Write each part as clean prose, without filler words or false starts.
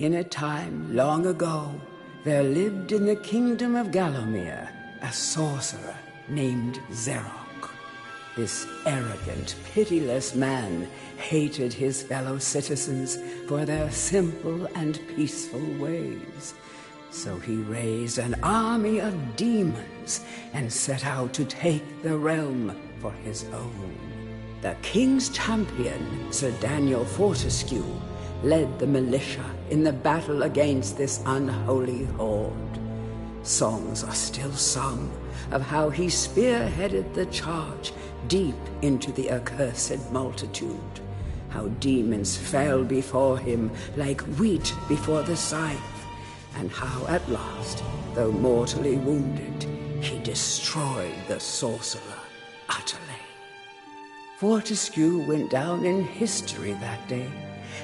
In a time long ago, there lived in the kingdom of Gallowmere a sorcerer named Zerok. This arrogant, pitiless man hated his fellow citizens for their simple and peaceful ways. So he raised an army of demons and set out to take the realm for his own. The king's champion, Sir Daniel Fortescue, led the militia in the battle against this unholy horde. Songs are still sung of how he spearheaded the charge deep into the accursed multitude, how demons fell before him like wheat before the scythe, and how at last, though mortally wounded, he destroyed the sorcerer utterly. Fortescue went down in history that day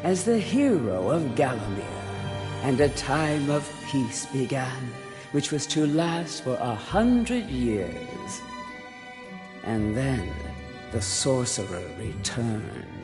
as the hero of Gallowmere, and a time of peace began, which was to last for 100 years. And then the sorcerer returned.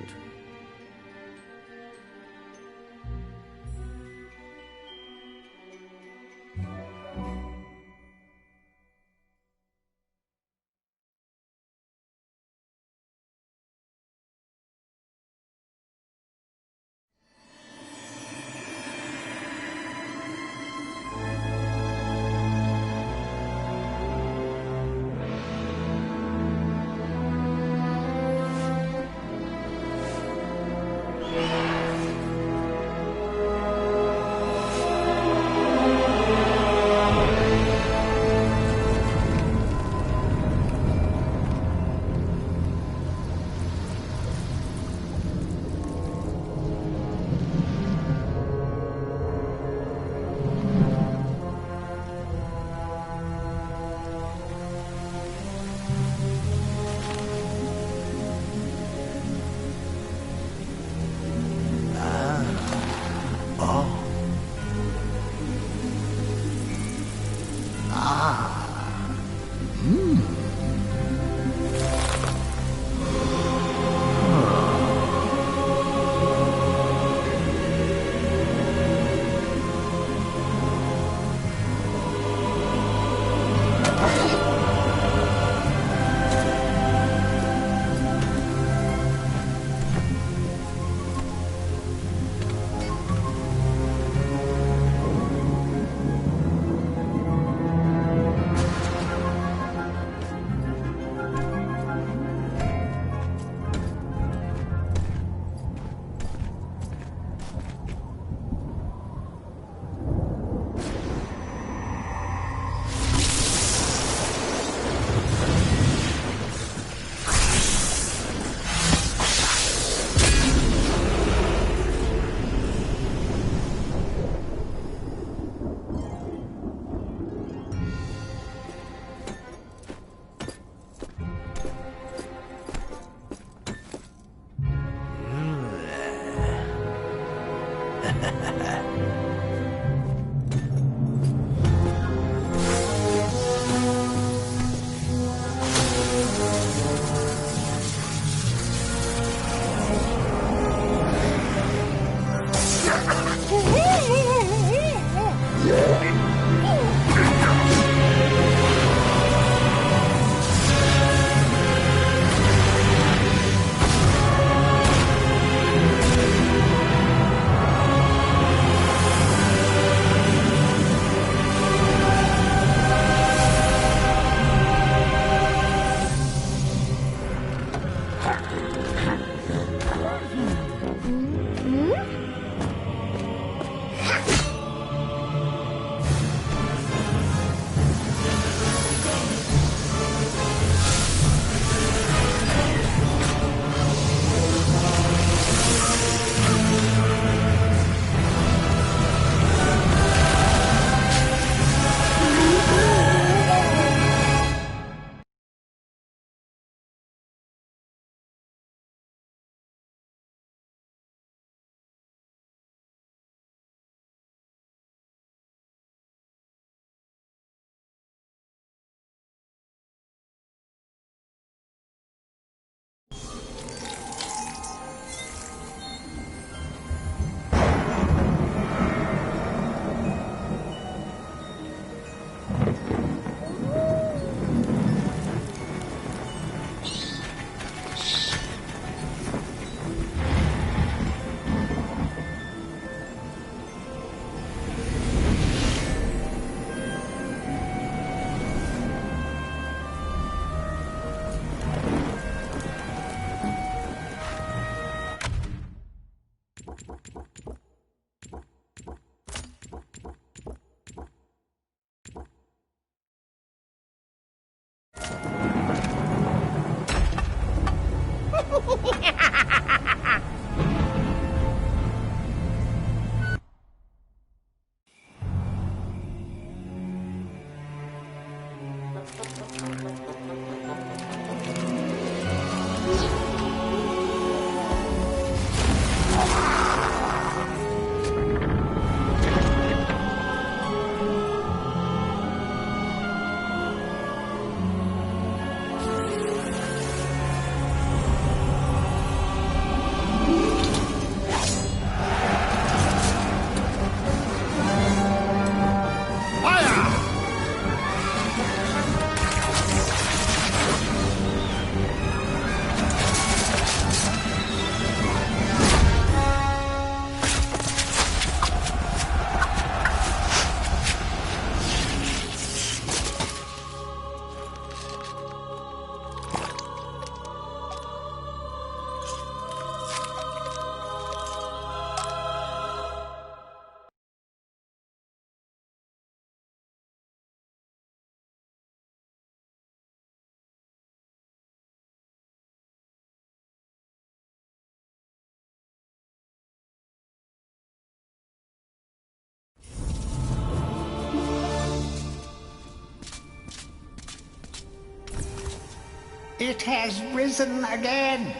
It has risen again.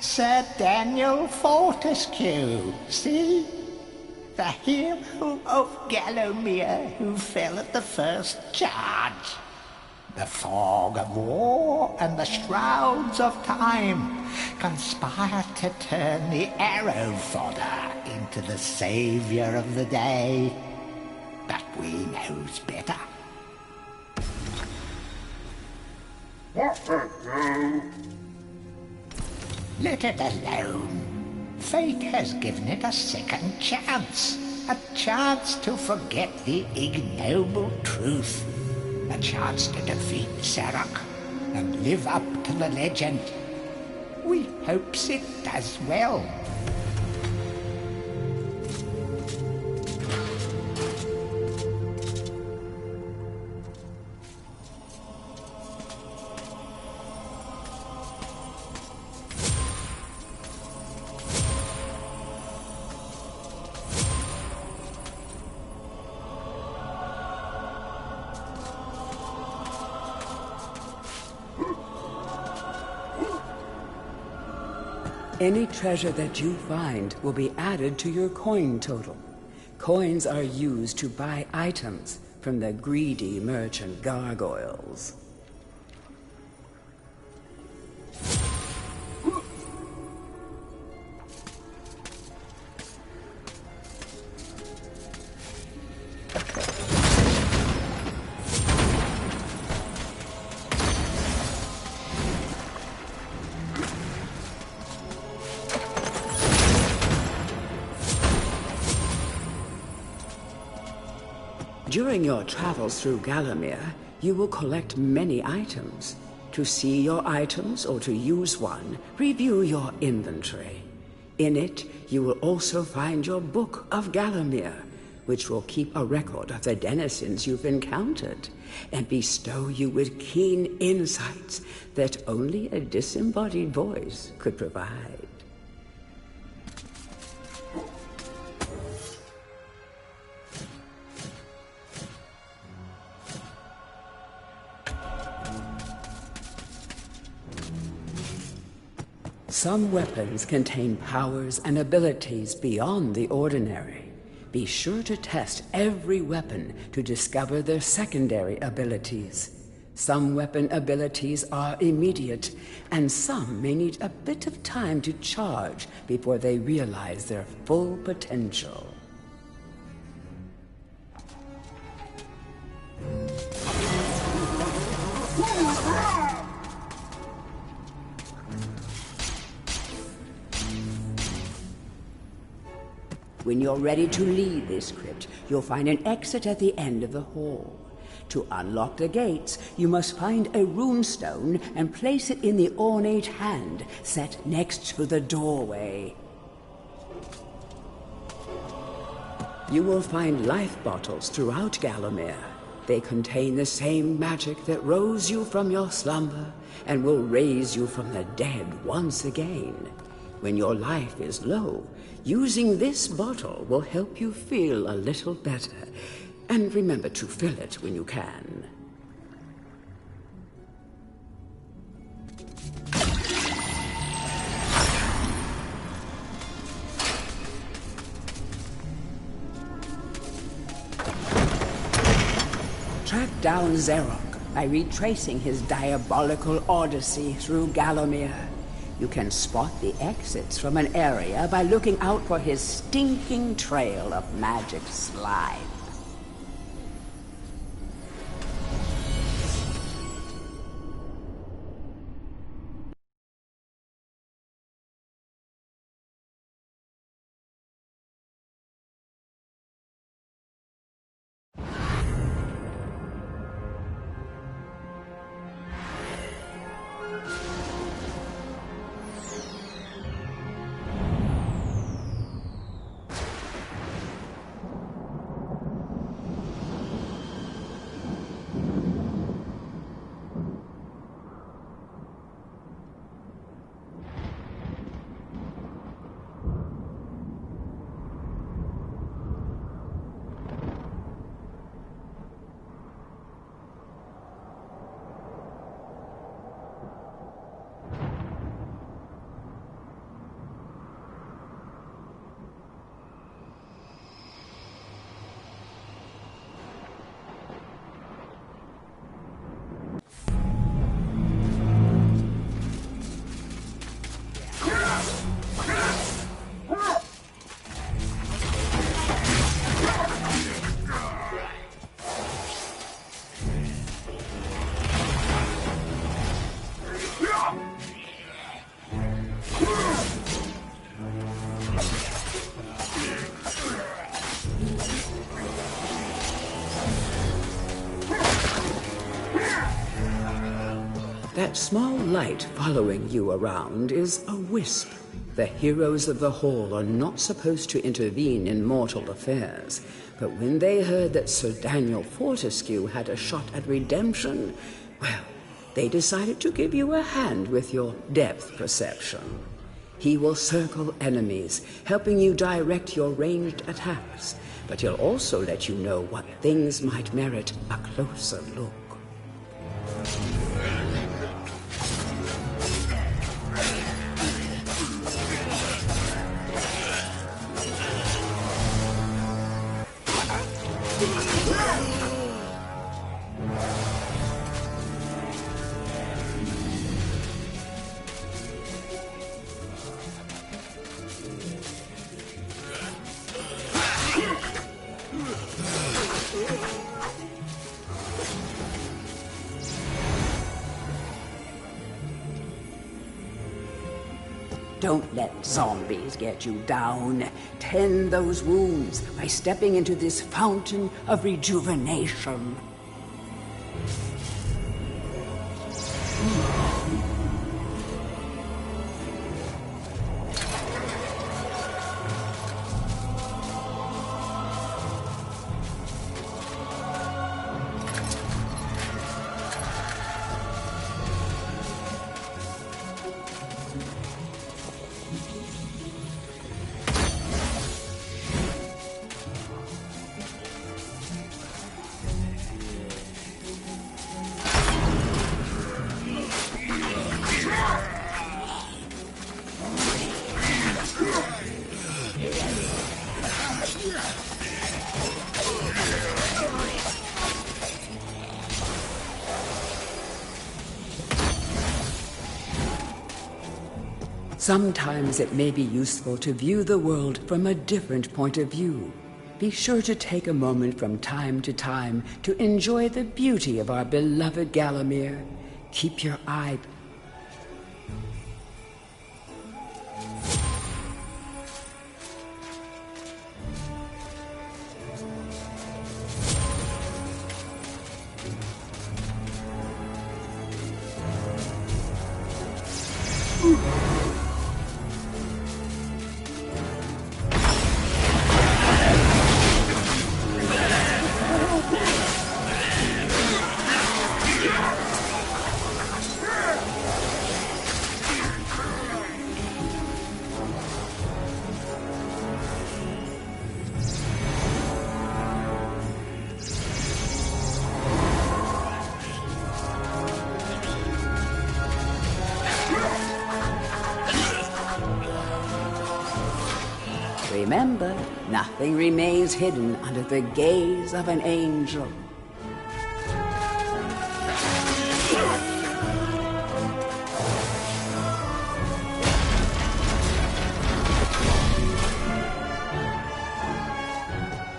Sir Daniel Fortescue, see? The hero of Gallowmere who fell at the first charge. The fog of war and the shrouds of time conspire to turn the arrow fodder into the saviour of the day. But we knows better. Let it alone. Fate has given it a second chance. A chance to forget the ignoble truth. A chance to defeat Zarok and live up to the legend. We hopes it does well. Any treasure that you find will be added to your coin total. Coins are used to buy items from the greedy merchant gargoyles. During your travels through Gallowmere, you will collect many items. To see your items or to use one, review your inventory. In it, you will also find your Book of Gallowmere, which will keep a record of the denizens you've encountered and bestow you with keen insights that only a disembodied voice could provide. Some weapons contain powers and abilities beyond the ordinary. Be sure to test every weapon to discover their secondary abilities. Some weapon abilities are immediate, and some may need a bit of time to charge before they realize their full potential. When you're ready to leave this crypt, you'll find an exit at the end of the hall. To unlock the gates, you must find a runestone and place it in the ornate hand set next to the doorway. You will find life bottles throughout Gallowmere. They contain the same magic that rose you from your slumber and will raise you from the dead once again. When your life is low, using this bottle will help you feel a little better. And remember to fill it when you can. track down Xerok by retracing his diabolical odyssey through Gallowmere. You can spot the exits from an area by looking out for his stinking trail of magic slime. That small light following you around is a wisp. The heroes of the Hall are not supposed to intervene in mortal affairs, but when they heard that Sir Daniel Fortescue had a shot at redemption, well, they decided to give you a hand with your depth perception. He will circle enemies, helping you direct your ranged attacks, but he'll also let you know what things might merit a closer look. Don't let zombies get you down. Tend those wounds by stepping into this fountain of rejuvenation. Sometimes it may be useful to view the world from a different point of view. Be sure to take a moment from time to time to enjoy the beauty of our beloved Gallowmere. Keep your eye Remember, nothing remains hidden under the gaze of an angel.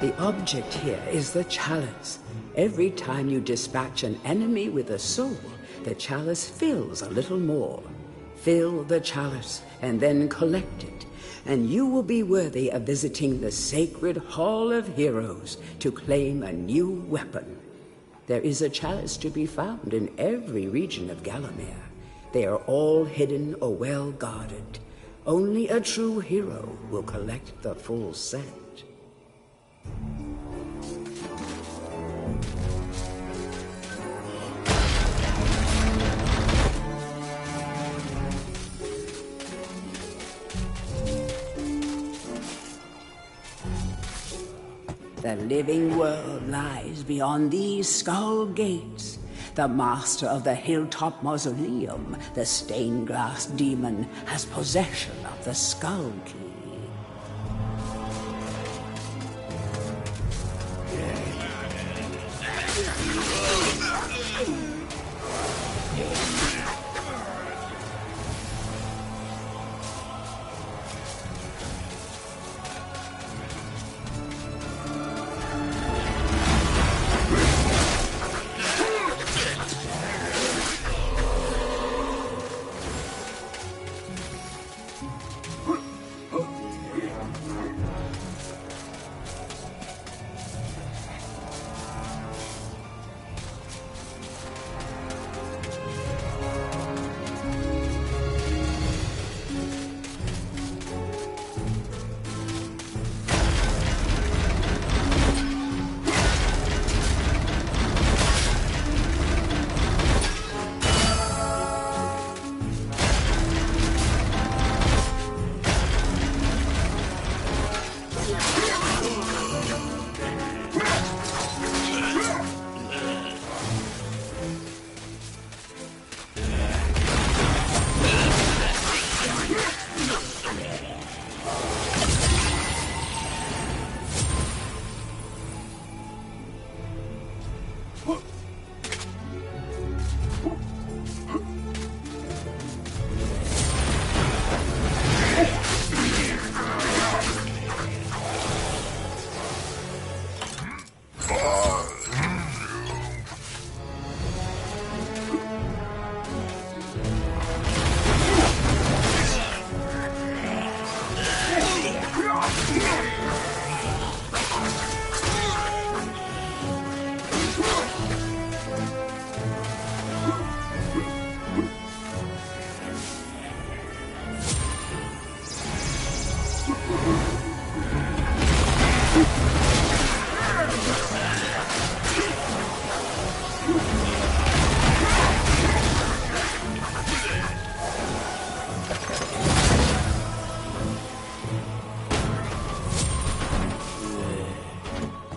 The object here is the chalice. Every time you dispatch an enemy with a soul, the chalice fills a little more. Fill the chalice and then collect it, and you will be worthy of visiting the sacred Hall of Heroes to claim a new weapon. There is a chalice to be found in every region of Gallowmere. They are all hidden or well guarded. Only a true hero will collect the full set. The living world lies beyond these skull gates. The master of the Hilltop Mausoleum, the stained glass demon, has possession of the skull key.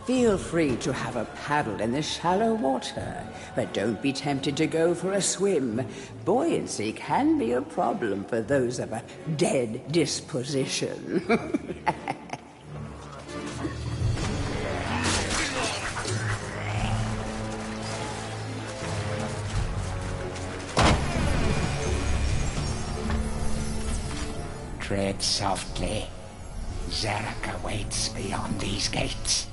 Feel free to have a paddle in the shallow water, but don't be tempted to go for a swim. Buoyancy can be a problem for those of a dead disposition. Tread softly. Zarek awaits beyond these gates.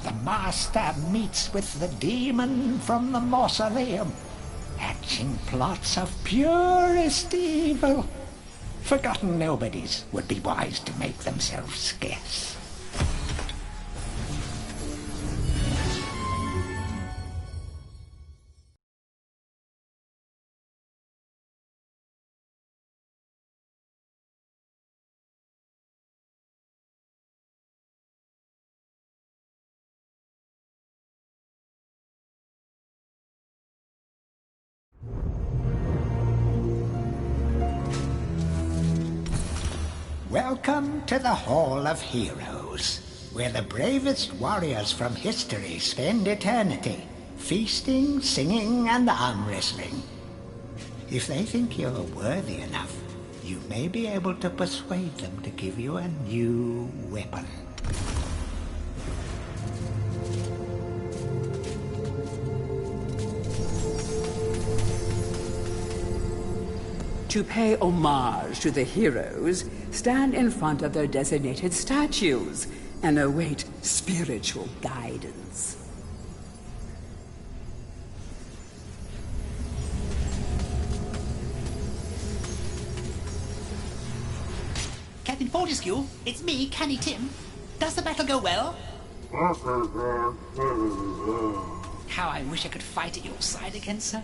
The Master meets with the demon from the mausoleum, hatching plots of purest evil. Forgotten nobodies would be wise to make themselves scarce. Welcome to the Hall of Heroes, where the bravest warriors from history spend eternity, feasting, singing, and arm wrestling. If they think you're worthy enough, you may be able to persuade them to give you a new weapon. To pay homage to the heroes, stand in front of their designated statues and await spiritual guidance. Captain Fortescue, it's me, Canny Tim. Does the battle go well? How I wish I could fight at your side again, sir.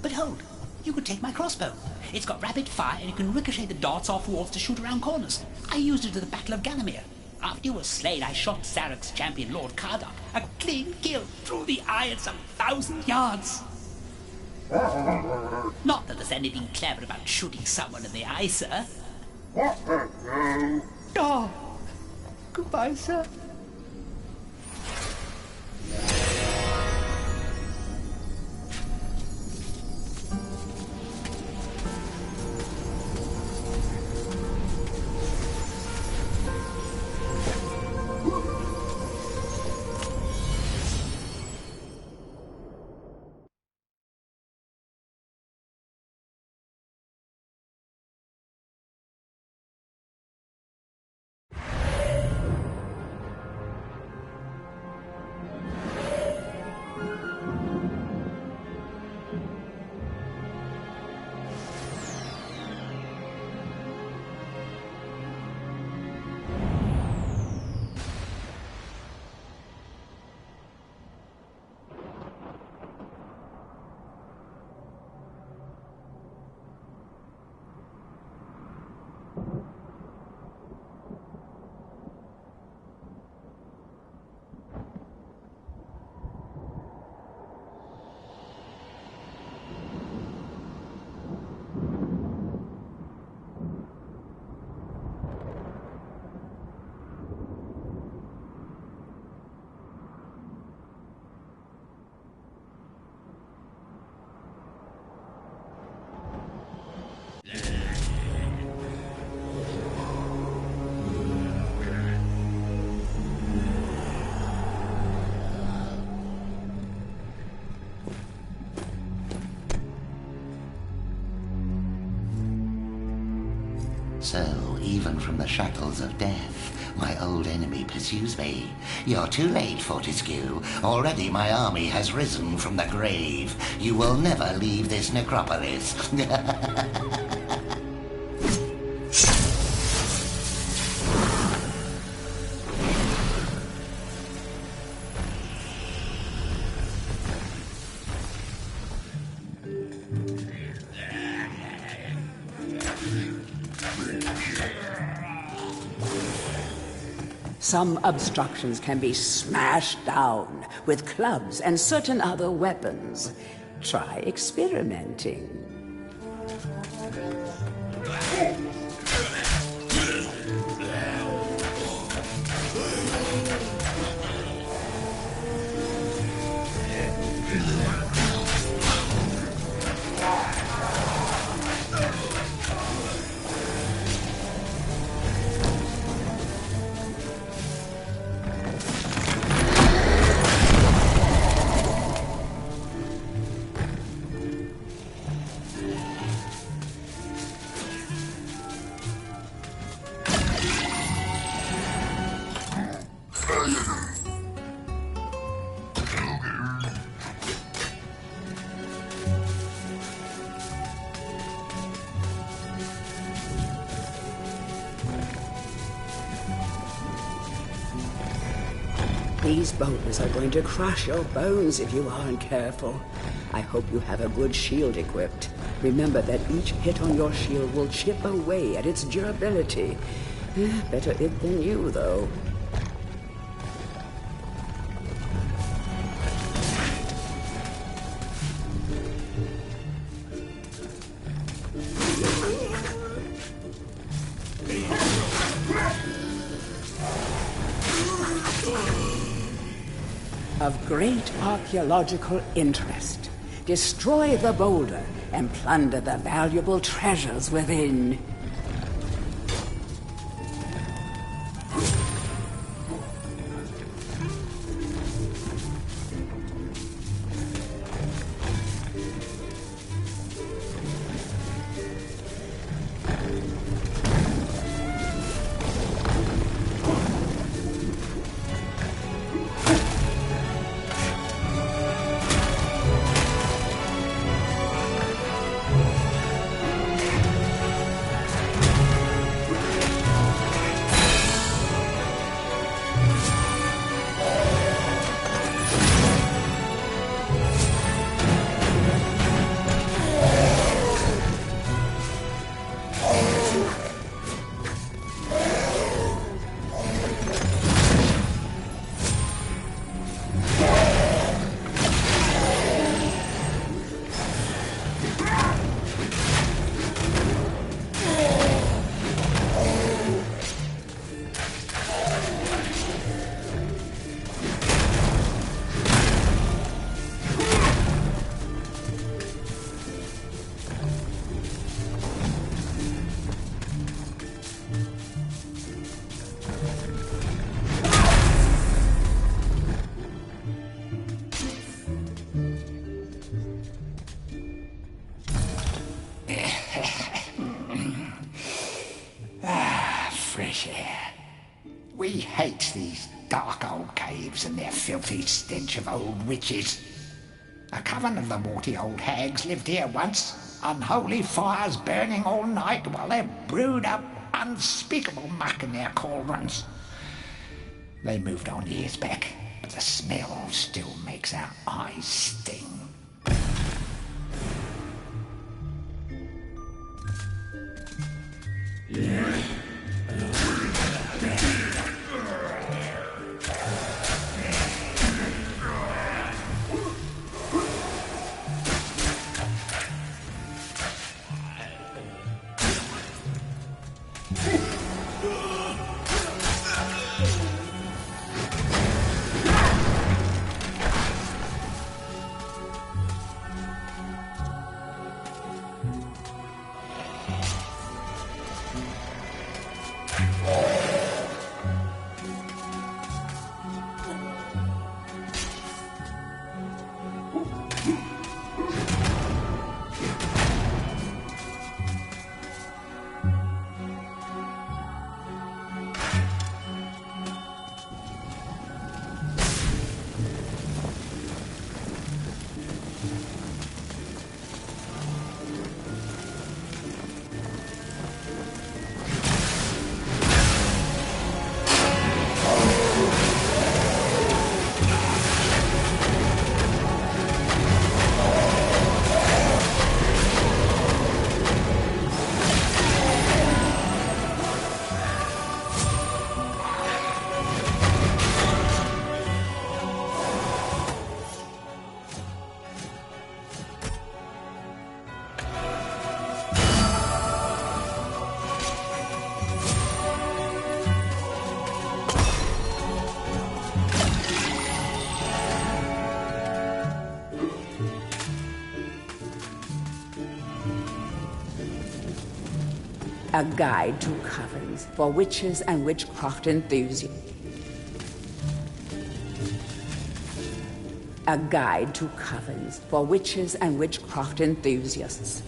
But hold, you could take my crossbow. It's got rapid fire and you can ricochet the darts off walls to shoot around corners. I used it at the Battle of Gallowmere. After you were slain, I shot Zarok's champion, Lord Kardok. A clean kill through the eye at some 1,000 yards. Not that there's anything clever about shooting someone in the eye, sir. Oh, goodbye, sir. So, even from the shackles of death, my old enemy pursues me. You're too late, Fortescue. Already my army has risen from the grave. You will never leave this necropolis. Some obstructions can be smashed down with clubs and certain other weapons. Try experimenting. These boulders are going to crush your bones if you aren't careful. I hope you have a good shield equipped. Remember that each hit on your shield will chip away at its durability. Better it than you, though. Of great archaeological interest. Destroy the boulder and plunder the valuable treasures within. We hate these dark old caves and their filthy stench of old witches. A coven of the warty old hags lived here once, unholy fires burning all night while they brewed up unspeakable muck in their cauldrons. They moved on years back, but the smell still makes our eyes sting. A guide to covens for witches and witchcraft enthusiasts. A guide to covens for witches and witchcraft enthusiasts.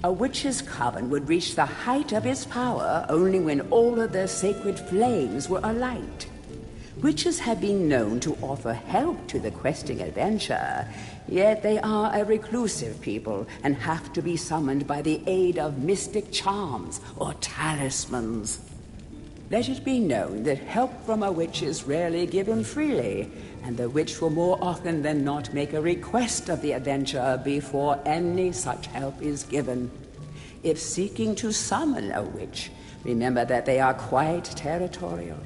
A witch's coven would reach the height of its power only when all of their sacred flames were alight. Witches have been known to offer help to the questing adventurer, yet they are a reclusive people and have to be summoned by the aid of mystic charms or talismans. Let it be known that help from a witch is rarely given freely, and the witch will more often than not make a request of the adventurer before any such help is given. If seeking to summon a witch, remember that they are quite territorial.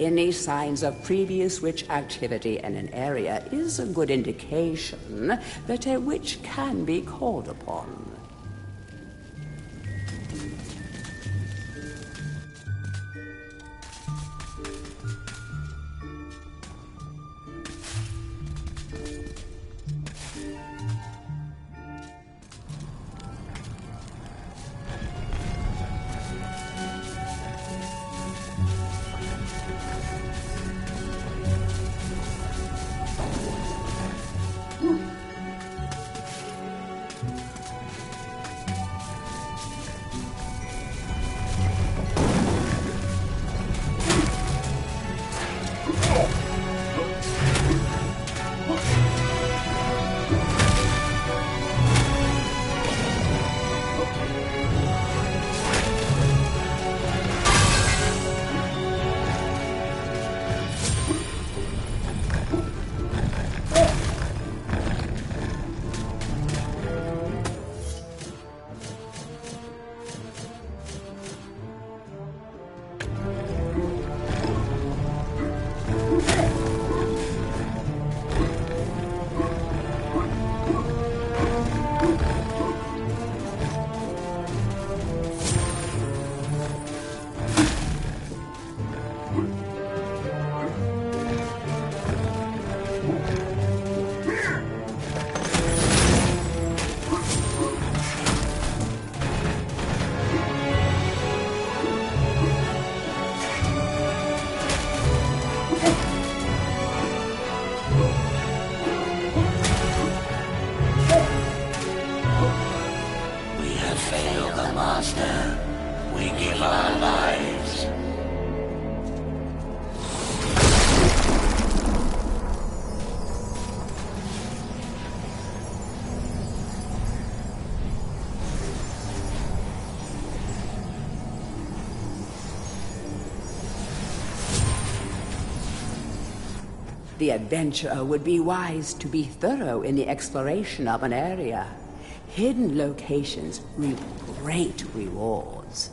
Any signs of previous witch activity in an area is a good indication that a witch can be called upon. Master, we give our lives. The adventurer would be wise to be thorough in the exploration of an area. Hidden locations reap great rewards.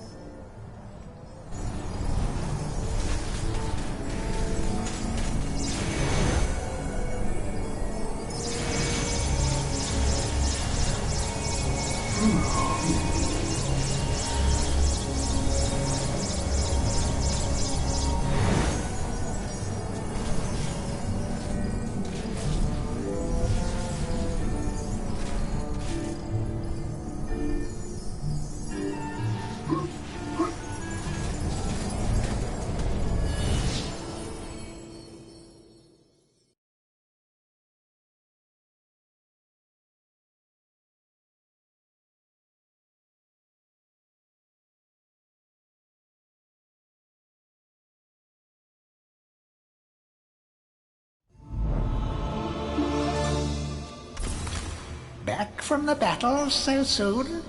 Back from the battle so soon?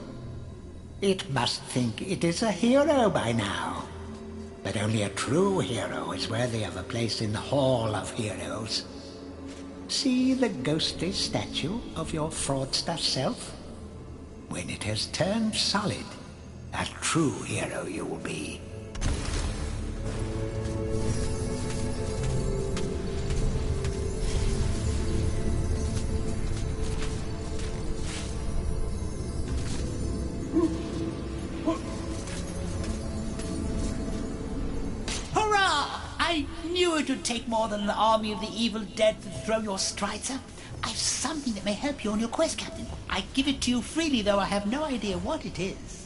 It must think it is a hero by now. But only a true hero is worthy of a place in the Hall of Heroes. See the ghostly statue of your fraudster self? When it has turned solid, a true hero you will be. I knew it would take more than an army of the evil dead to throw your strider. I've something that may help you on your quest, Captain. I give it to you freely, though I have no idea what it is.